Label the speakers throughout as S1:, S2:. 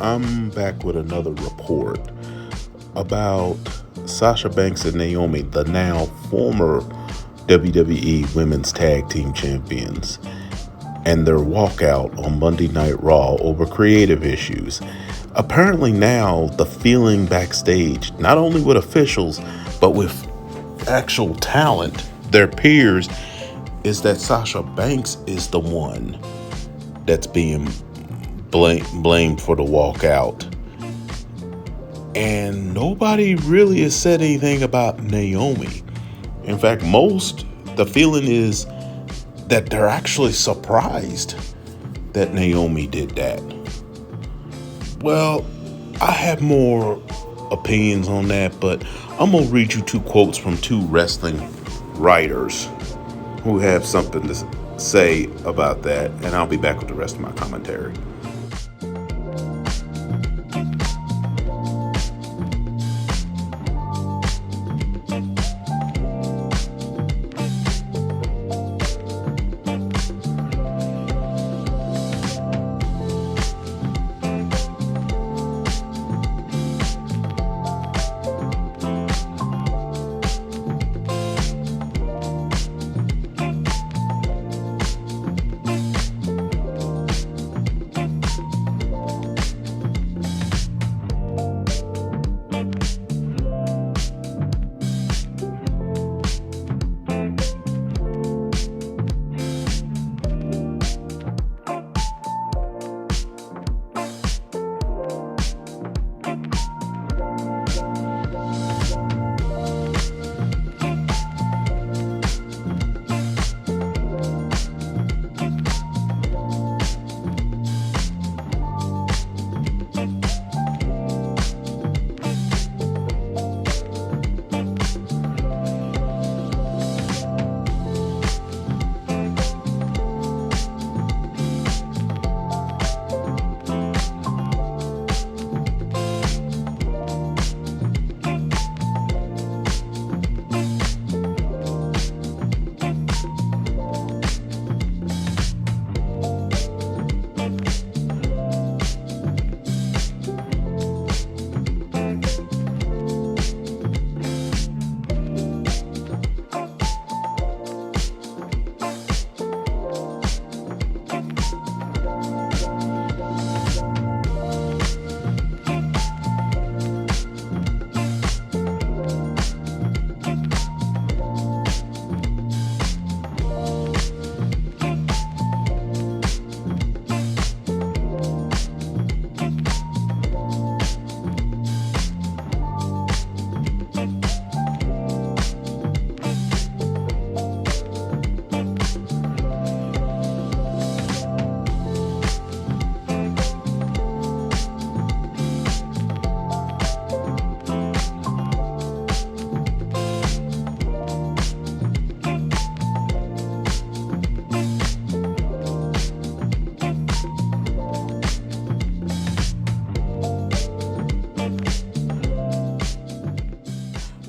S1: I'm back with another report about Sasha Banks and Naomi, the now former WWE Women's Tag Team Champions, and their walkout on Monday Night Raw over creative issues. Apparently now the feeling backstage, not only with officials, but with actual talent, their peers, is that Sasha Banks is the one that's being blamed for the walkout. And nobody really has said anything about Naomi. In fact, the feeling is that they're actually surprised that Naomi did that. Well, I have more opinions on that, but I'm going to read you two quotes from two wrestling writers who have something to say about that, and I'll be back with the rest of my commentary.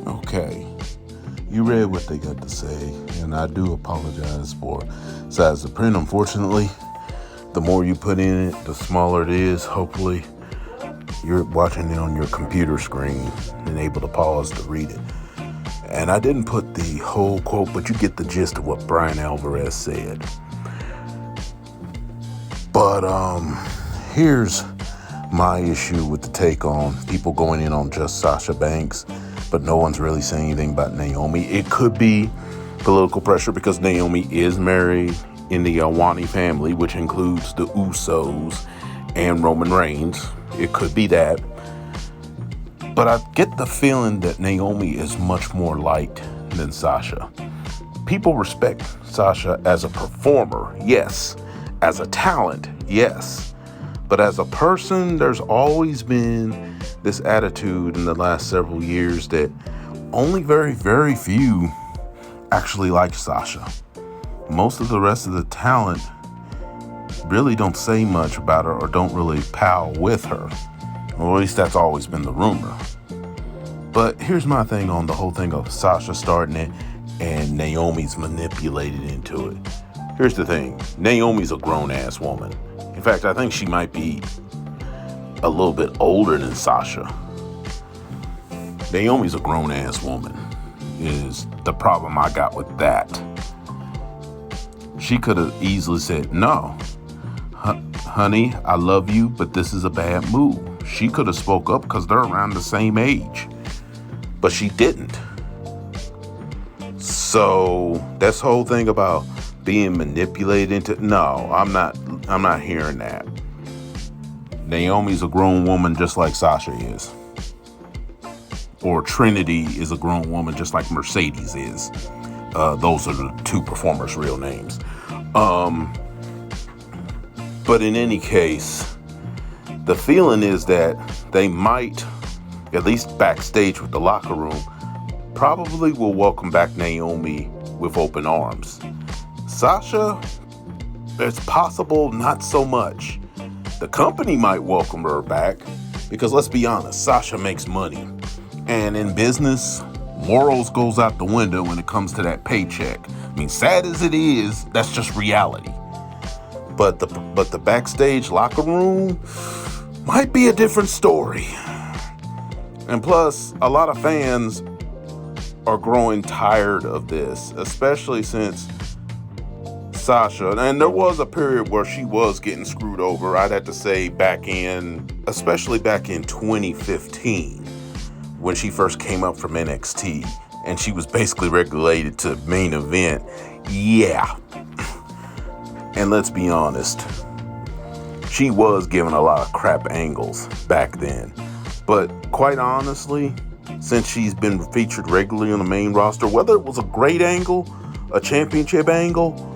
S1: Okay, you read what they got to say, and I do apologize for size of print. Unfortunately, the more you put in it, the smaller it is. Hopefully, you're watching it on your computer screen and able to pause to read it. And I didn't put the whole quote, but you get the gist of what Brian Alvarez said. But here's my issue with the take on people going in on just Sasha Banks, but no one's really saying anything about Naomi. It could be political pressure because Naomi is married in the Alwani family, which includes the Usos and Roman Reigns. It could be that. But I get the feeling that Naomi is much more liked than Sasha. People respect Sasha as a performer, yes. As a talent, yes. But as a person, there's always been this attitude in the last several years that only very, very few actually like Sasha. Most of the rest of the talent really don't say much about her or don't really pal with her. Or at least that's always been the rumor. But here's my thing on the whole thing of Sasha starting it and Naomi's manipulated into it. Here's the thing. Naomi's a grown-ass woman. In fact, I think she might be a little bit older than Sasha. Naomi's a grown-ass woman, is the problem I got with that. She could have easily said, no, honey, I love you, but this is a bad move. She could have spoke up because they're around the same age, but she didn't. So this whole thing about being manipulated into, no, I'm not hearing that. Naomi's a grown woman just like Sasha is. Or Trinity is a grown woman just like Mercedes is. Those are the two performers' real names. But in any case, the feeling is that they might, at least backstage with the locker room, probably will welcome back Naomi with open arms. Sasha, it's possible not so much. The company might welcome her back because, let's be honest, Sasha makes money. And in business, morals goes out the window when it comes to that paycheck. I mean, sad as it is, that's just reality. But the backstage locker room might be a different story. And plus, a lot of fans are growing tired of this, especially since Sasha, and there was a period where she was getting screwed over, I'd have to say especially back in 2015, when she first came up from NXT, and she was basically relegated to main event. Yeah. And let's be honest, she was given a lot of crap angles back then. But quite honestly, since she's been featured regularly on the main roster, whether it was a great angle, a championship angle,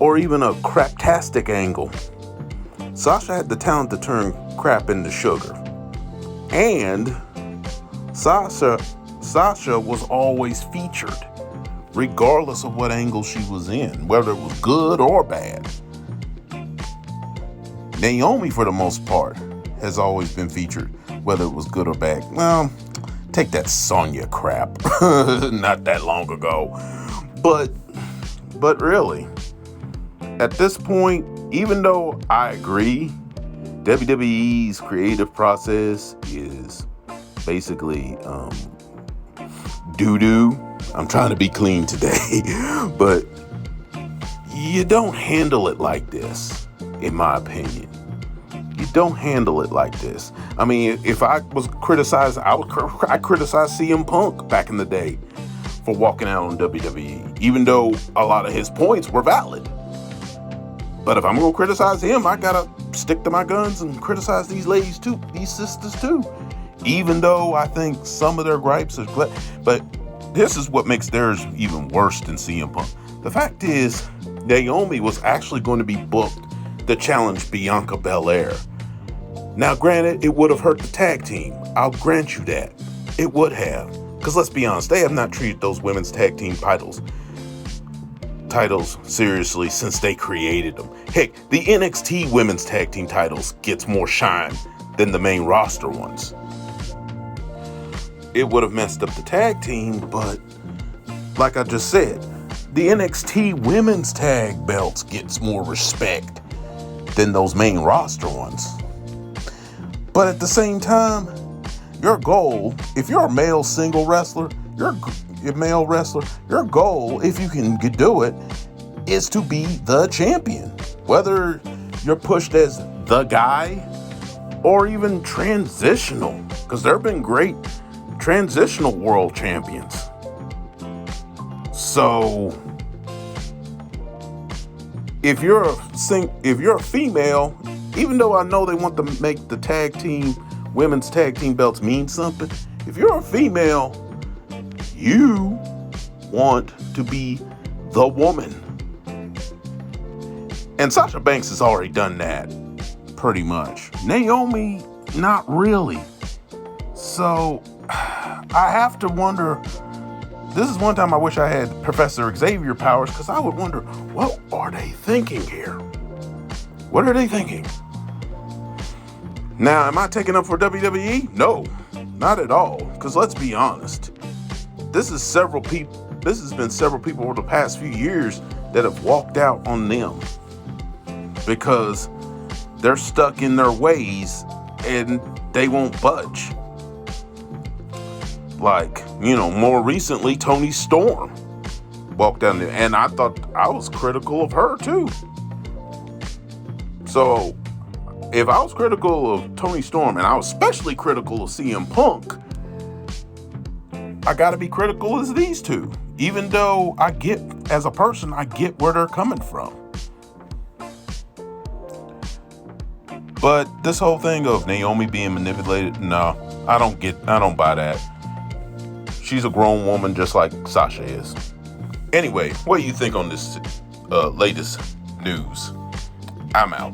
S1: or even a craptastic angle, Sasha had the talent to turn crap into sugar. And Sasha was always featured, regardless of what angle she was in, whether it was good or bad. Naomi, for the most part, has always been featured, whether it was good or bad. Well, take that Sonya crap, not that long ago. But really, at this point, even though I agree, WWE's creative process is basically doo-doo. I'm trying to be clean today, but you don't handle it like this, in my opinion. You don't handle it like this. I mean, if I was criticized, I criticized CM Punk back in the day for walking out on WWE, even though a lot of his points were valid. But if I'm going to criticize him, I got to stick to my guns and criticize these ladies too, these sisters too. Even though I think some of their gripes are but this is what makes theirs even worse than CM Punk. The fact is, Naomi was actually going to be booked to challenge Bianca Belair. Now, granted, it would have hurt the tag team. I'll grant you that. It would have. Because let's be honest, they have not treated those women's tag team titles seriously since they created them. Heck, the NXT women's tag team titles gets more shine than the main roster ones. It would have messed up the tag team, but like I just said, the NXT women's tag belts gets more respect than those main roster ones. But at the same time, your goal, if you're a male single wrestler, your goal, if you can do it, is to be the champion. Whether you're pushed as the guy or even transitional, because there have been great transitional world champions. So if you're a female, even though I know they want to make the women's tag team belts mean something, if you're a female, you want to be the woman. And Sasha Banks has already done that, pretty much. Naomi, not really. So I have to wonder, this is one time I wish I had Professor Xavier powers, because I would wonder, what are they thinking here? What are they thinking? Now, am I taking up for WWE? No, not at all. Because let's be honest, this has been several people over the past few years that have walked out on them because they're stuck in their ways, and they won't budge. Like, more recently, Toni Storm walked down there, and I thought I was critical of her too. So, if I was critical of Toni Storm, and I was especially critical of CM Punk, I gotta be critical as these two. Even though as a person, I get where they're coming from. But this whole thing of Naomi being manipulated, no, I don't buy that. She's a grown woman just like Sasha is. Anyway, what do you think on this latest news? I'm out.